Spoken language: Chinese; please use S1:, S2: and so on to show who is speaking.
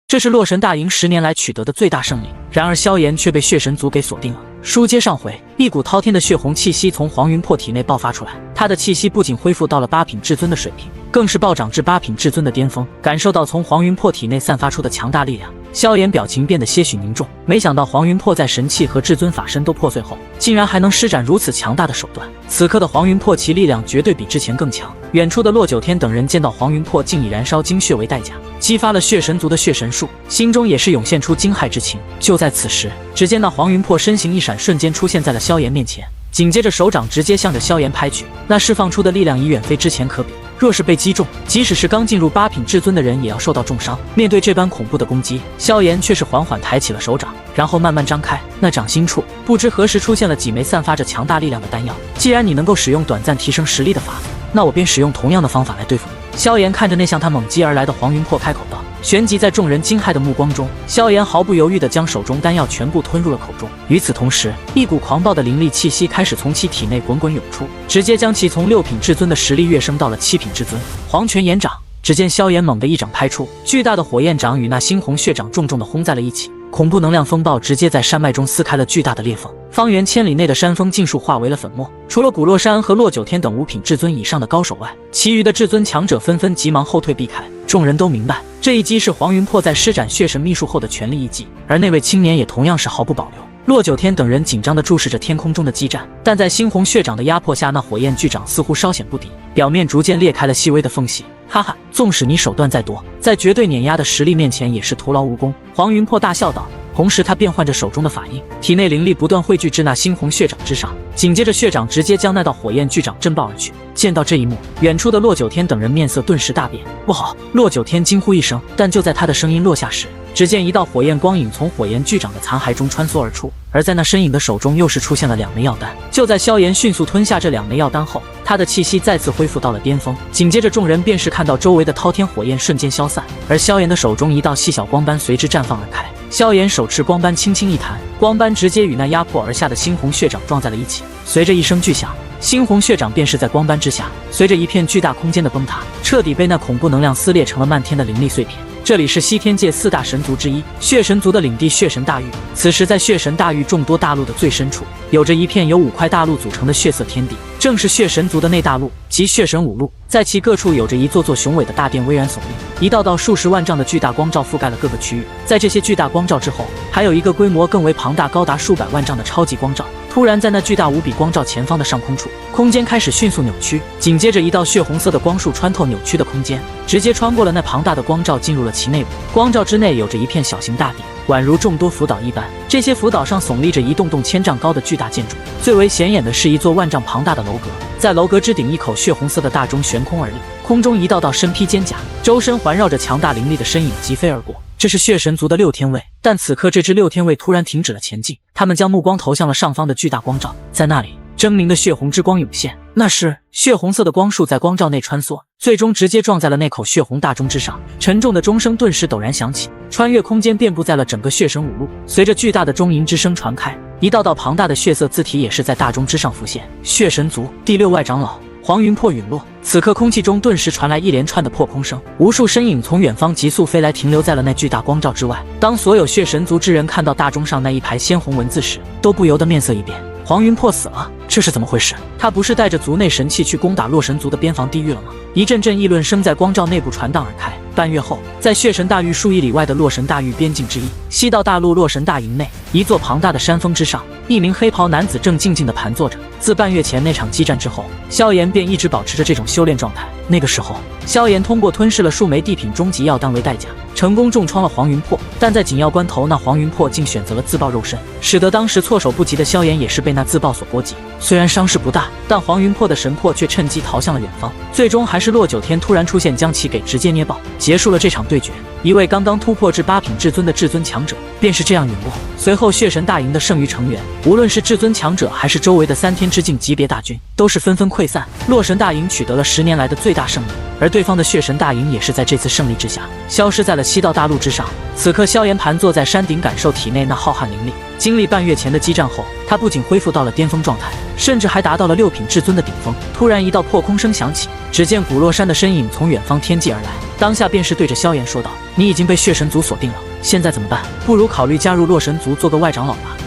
S1: 这是洛神大营10年来取得的最大胜利。然而萧炎却被血神族给锁定了。书接上回，一股滔天的血红气息从黄云破体内爆发出来，他的气息不仅恢复到了8品至尊的水平，更是暴涨至8品至尊的巅峰。感受到从黄云破体内散发出的强大力量，萧炎表情变得些许凝重。没想到黄云破在神器和至尊法身都破碎后，竟然还能施展如此强大的手段。此刻的黄云破其力量绝对比之前更强。远处的洛九天等人见到黄云破竟以燃烧精血为代价，激发了血神族的血神术，心中也是涌现出惊骇之情。就在此时，只见那黄云破身形一闪，瞬间出现在了萧炎面前，紧接着手掌直接向着萧炎拍去，那释放出的力量已远非之前可比。若是被击中，即使是刚进入8品至尊的人也要受到重伤。面对这般恐怖的攻击，萧炎却是缓缓抬起了手掌，然后慢慢张开，那掌心处不知何时出现了几枚散发着强大力量的丹药。既然你能够使用短暂提升实力的法子，那我便使用同样的方法来对付你。萧炎看着那向他猛击而来的黄云破开口道。旋即在众人惊骇的目光中，萧炎毫不犹豫地将手中丹药全部吞入了口中。与此同时，一股狂暴的灵力气息开始从其体内滚滚涌出，直接将其从6品至尊的实力跃升到了7品至尊。黄泉炎掌，只见萧炎猛地一掌拍出，巨大的火焰掌与那猩红血掌重重地轰在了一起，恐怖能量风暴直接在山脉中撕开了巨大的裂缝，方圆千里内的山峰尽数化为了粉末。除了古洛山和洛九天等5品至尊以上的高手外，其余的至尊强者纷纷急忙后退避开。众人都明白，这一击是黄云破在施展血神秘术后的全力一击，而那位青年也同样是毫不保留。洛九天等人紧张地注视着天空中的激战，但在猩红血掌的压迫下，那火焰巨掌似乎稍显不敌，表面逐渐裂开了细微的缝隙。哈哈，纵使你手段再多，在绝对碾压的实力面前也是徒劳无功。黄云破大笑道，同时他变换着手中的法印，体内灵力不断汇聚至那猩红血掌之上，紧接着血掌直接将那道火焰巨掌震爆而去。见到这一幕，远处的洛九天等人面色顿时大变。不好！洛九天惊呼一声，但就在他的声音落下时，只见一道火焰光影从火焰巨掌的残骸中穿梭而出，而在那身影的手中又是出现了2枚药丹。就在萧炎迅速吞下这2枚药丹后，他的气息再次恢复到了巅峰。紧接着众人便是看到周围的滔天火焰瞬间消散，而萧炎的手中一道细小光斑随之绽放而开。萧炎手持光斑轻轻一弹，光斑直接与那压迫而下的猩红血掌撞在了一起，随着一声巨响，猩红血掌便是在光斑之下，随着一片巨大空间的崩塌，彻底被那恐怖能量撕裂成了漫天的灵力碎片。这里是西天界4大神族之一血神族的领地血神大域，此时在血神大域众多大陆的最深处，有着一片由5块大陆组成的血色天地，正是血神族的内大陆及血神5路。在其各处有着一座座雄伟的大殿巍然耸立，一道道数十万丈的巨大光罩覆盖了各个区域。在这些巨大光罩之后，还有一个规模更为庞大高达数百万丈的超级光罩。突然在那巨大无比光罩前方的上空处，空间开始迅速扭曲，紧接着一道血红色的光束穿透扭曲的空间，直接穿过了那庞大的光罩，进入了其内部。光罩之内有着一片小型大地，宛如众多浮岛一般，这些浮岛上耸立着一栋栋1000丈高的巨大建筑，最为显眼的是一座万丈庞大的楼阁，在楼阁之顶，一口血红色的大钟悬空而立，空中一道道身披坚甲，周身环绕着强大灵力的身影疾飞而过。这是血神族的6天卫，但此刻这支6天卫突然停止了前进，他们将目光投向了上方的巨大光罩，在那里狰狞的血红之光涌现，那是血红色的光束在光罩内穿梭，最终直接撞在了那口血红大钟之上，沉重的钟声顿时陡然响起，穿越空间遍布在了整个血神5路。随着巨大的钟吟之声传开，一道道庞大的血色字体也是在大钟之上浮现。血神族第6外长老黄云破陨落。此刻空气中顿时传来一连串的破空声，无数身影从远方急速飞来，停留在了那巨大光罩之外。当所有血神族之人看到大钟上那一排鲜红文字时，都不由得面色一变。黄云破死了，这是怎么回事？他不是带着族内神器去攻打洛神族的边防地域了吗？一阵阵议论声在光罩内部传荡而开。半月后，在血神大域数亿里外的洛神大域边境之一西道大陆洛神大营内，一座庞大的山峰之上，一名黑袍男子正静静地盘坐着。自半月前那场激战之后，萧炎便一直保持着这种修炼状态。那个时候，萧炎通过吞噬了数枚地品终极药丹为代价，成功重创了黄云破。但在紧要关头，那黄云破竟选择了自爆肉身，使得当时措手不及的萧炎也是被那自爆所波及。虽然伤势不大，但黄云破的神魄却趁机逃向了远方。最终还是洛九天突然出现，将其给直接捏爆，结束了这场对决。一位刚刚突破至8品至尊的至尊强者便是这样陨落。随后血神大营的剩余成员，无论是至尊强者还是周围的3天之境级别大军，都是纷纷溃散。洛神大营取得了10年来的最大胜利，而对方的血神大营也是在这次胜利之下消失在了西道大陆之上。此刻萧炎盘坐在山顶，感受体内那浩瀚灵力。经历半月前的激战后，他不仅恢复到了巅峰状态，甚至还达到了6品至尊的顶峰。突然一道破空声响起，只见古洛山的身影从远方天际而来，当下便是对着萧炎说道：“你已经被血神族锁定了，现在怎么办？不如考虑加入洛神族做个外长老吧。”